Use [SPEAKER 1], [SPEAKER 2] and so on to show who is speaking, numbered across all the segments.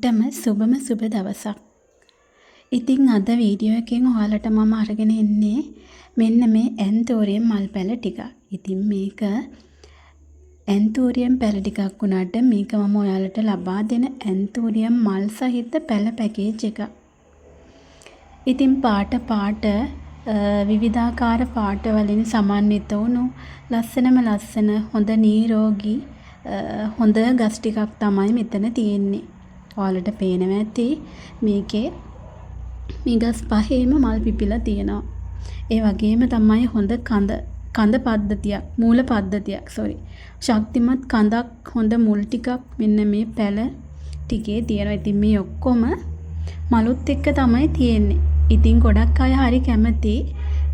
[SPEAKER 1] හැමෝටම සුබ දවසක්. ඉතින් අද වීඩියෝ එකෙන් ඔයාලට මම අරගෙන එන්නේ මෙන්න මේ ඇන්තෝරියම් මල් පැල ටිකක්. ඉතින් මේක ඇන්තෝරියම් පැල ටිකක් වුණාට මේක මම ඔයාලට ලබා දෙන ඇන්තෝරියම් මල් සහිත පැල පැකේජ් එකක්. ඉතින් පාට විවිධාකාර පාට වලින් සමන්විත වුණු ලස්සන හොඳ නිරෝගී හොඳ ගස් ටිකක් තමයි මෙතන තියෙන්නේ. ඔයාලට පේනවා ඇති මේකේ මේ ගස් පහේම මල් පිපිලා තියෙනවා. ඒ වගේම තමයි හොඳ කඳ පද්ධතියක්, මූල පද්ධතියක් ශක්තිමත් කඳක් හොඳ මුල් ටිකක් මෙන්න මේ පැල ටිකේ තියෙනවා. ඉතින් මේ ඔක්කොම මලුත් එක්ක තමයි තියෙන්නේ. ඉතින් ගොඩක් අය හරි කැමති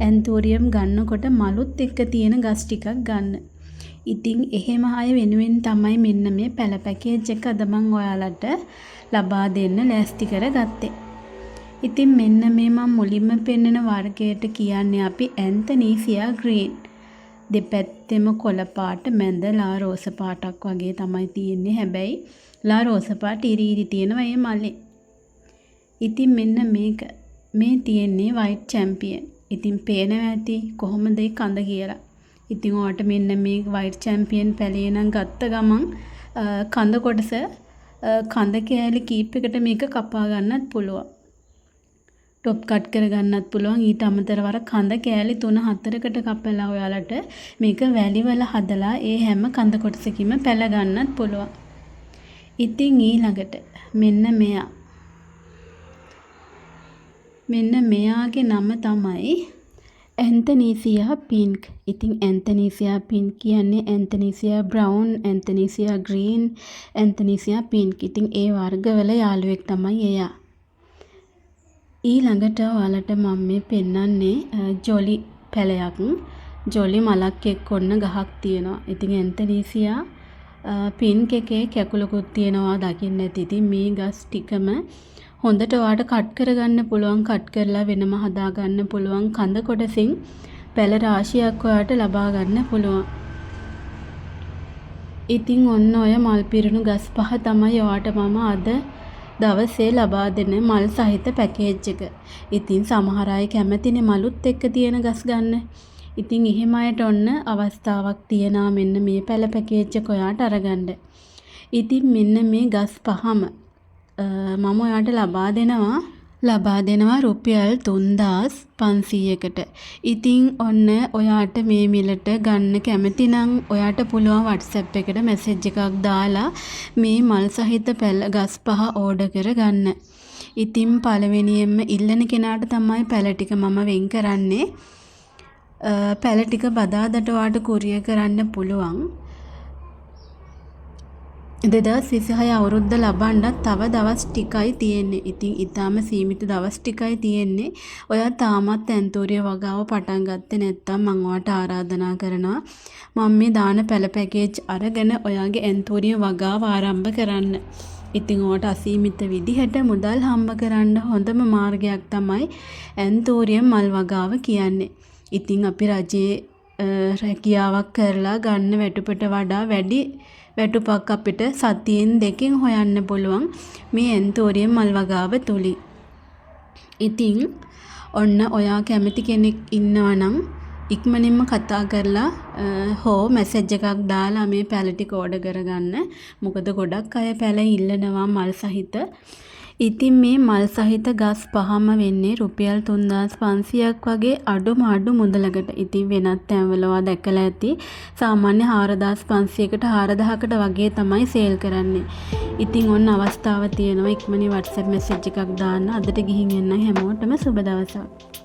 [SPEAKER 1] ඇන්තෝරියම් ගන්නකොට මලුත් එක්ක තියෙන ගස් ටිකක් ගන්න. ඉතින් එහෙම අය වෙනුවෙන් තමයි මෙන්න මේ පැල පැකේජ් එක අද මම ඔයාලට ලබා දෙන්න ලෑස්ති කරගත්තේ. ඉතින් මෙන්න මේ මම මුලින්ම පෙන්වන වර්ගයට කියන්නේ අපි ඇන්තනීසියා ග්‍රීන්. දෙපැත්තෙම කොළ පාට මැද ලා රෝස පාටක් වගේ තමයි තියෙන්නේ. හැබැයි ලා රෝස පාට ඉරි තියෙනවා මේ මලේ. ඉතින් මෙන්න මේ තියෙන්නේ වයිට් චැම්පියන්. ඉතින් පේනවා ඇති කොහොමද ඒ කඳ කියලා. ඉතින් ඔයාලට මෙන්න මේ වයිට් චැම්පියන් පැලේ නම් ගත්ත ගමන් කඳ කොටස කඳ කෑලි කීපයකට මේක කපා ගන්නත් පුළුවන්. টොප් කට් කර ගන්නත් පුළුවන්. ඊට අමතරව කඳ කෑලි 3-4කට කපලා ඔයාලට මේක වැලි වල හදලා ඒ හැම කඳ කොටසකින්ම පැල ගන්නත් පුළුවන්. ඉතින් ඊළඟට මෙන්න මෙයාගේ නම තමයි ඇන්තනීසියා පින්ක්. ඉතින් ඇන්තනීසියා පින්ක් කියන්නේ ඇන්තනීසියා බ්‍රවුන්, ඇන්තනීසියා ග්‍රීන්, ඇන්තනීසියා පින්ක්. ඉතින් ඒ වර්ගවල යාළුවෙක් තමයි එයා. ඊළඟට ඔයාලට මම මේ පෙන්වන්නේ ජොලි පැලයක්. ජොලි මලක් එක්ක ඔන්න ගහක් තියෙනවා. ඉතින් ඇන්තනීසියා පින්ක් එකේ කැකුලකුත් තියෙනවා දකින්න ඇති. ඉතින් මේ ගස් ටිකම හොඳට ඔයාලට කට් කරගන්න පුළුවන්. කට් කරලා වෙනම හදා ගන්න පුළුවන්. කඳ කොටසින් පැල රාශියක් ඔයාලට ලබා ගන්න පුළුවන්. ඉතින් ඔන්න ඔය මල් පිරුණු ගස් පහ තමයි ඔයාලට මම අද දවසේ ලබා දෙන මල් සහිත පැකේජ් එක. ඉතින් සමහර අය කැමතිනේ මලුත් එක්ක තියෙන ගස් ගන්න. ඉතින් එහෙම අයට ඔන්න අවස්ථාවක් තියනවා මෙන්න මේ පැල පැකේජ් එක ඔයාලට අරගන්න. ඉතින් මෙන්න මේ ගස් පහම මම ඔයාලට ලබා දෙනවා රුපියල් 3500කට. ඉතින් ඔන්න ඔයාට මේ මිලට ගන්න කැමති නම් ඔයාට පුළුවන් WhatsApp එකට මැසේජ් එකක් දාලා මේ මල් සහිත පැල ගස් පහ ඕඩර් කරගන්න. ඉතින් පළවෙනියෙන්ම ඉල්ලන කෙනාට තමයි පැල ටික මම වෙන් කරන්නේ. පැල ටික බදාදට ඔයාට කුරියර් කරන්න පුළුවන්. 2026 අවුරුද්ද ලබන්නත් තව දවස් ටිකයි තියෙන්නේ. ඉතින් ඊටාම සීමිත දවස් ටිකයි තියෙන්නේ. ඔයා තාමත් ඇන්තෝරිය වගාව පටන් ගත්තේ නැත්නම් මම ඔයාට ආරාධනා කරනවා මම මේ දාන පැල පැකේජ් අරගෙන ඔයාගේ ඇන්තෝරිය වගාව ආරම්භ කරන්න. ඉතින් ඔයාට අසීමිත විදිහට මුදල් හම්බ කරන්න හොඳම මාර්ගයක් තමයි ඇන්තෝරියම් මල් වගාව කියන්නේ. ඉතින් අපි රජයේ රැකියාවක් කරලා ගන්න වැටුපට වඩා වැඩි වැටුපක් අපිට සතියෙන් 2කින් හොයන්න පුළුවන් මේ ඇන්තෝරියම් මල් වගාව තුලින්. ඉතින් ඔන්න ඔයා කැමති කෙනෙක් ඉන්නවා නම් ඉක්මනින්ම කතා කරලා හෝ මැසේජ් එකක් දාලා මේ පැල ටික ඕඩර් කරගන්න. මොකද ගොඩක් අය පැල ඉල්ලනවා මල් සහිත. ඉතින් මේ මල් සහිත ගස් පහම වෙන්නේ රුපියල් 3500ක් වගේ අඩු මුදලකට. ඉතින් වෙනත් තැන්වල ඔයා දැකලා ඇති සාමාන්‍ය 4500කට 4000කට වගේ තමයි සේල් කරන්නේ. ඉතින් ඔන්න අවස්ථාව තියෙනවා ඉක්මනින් WhatsApp මැසේජ් එකක් දාන්න. අදට ගිහින් එන්න හැමෝටම සුබ දවසක්.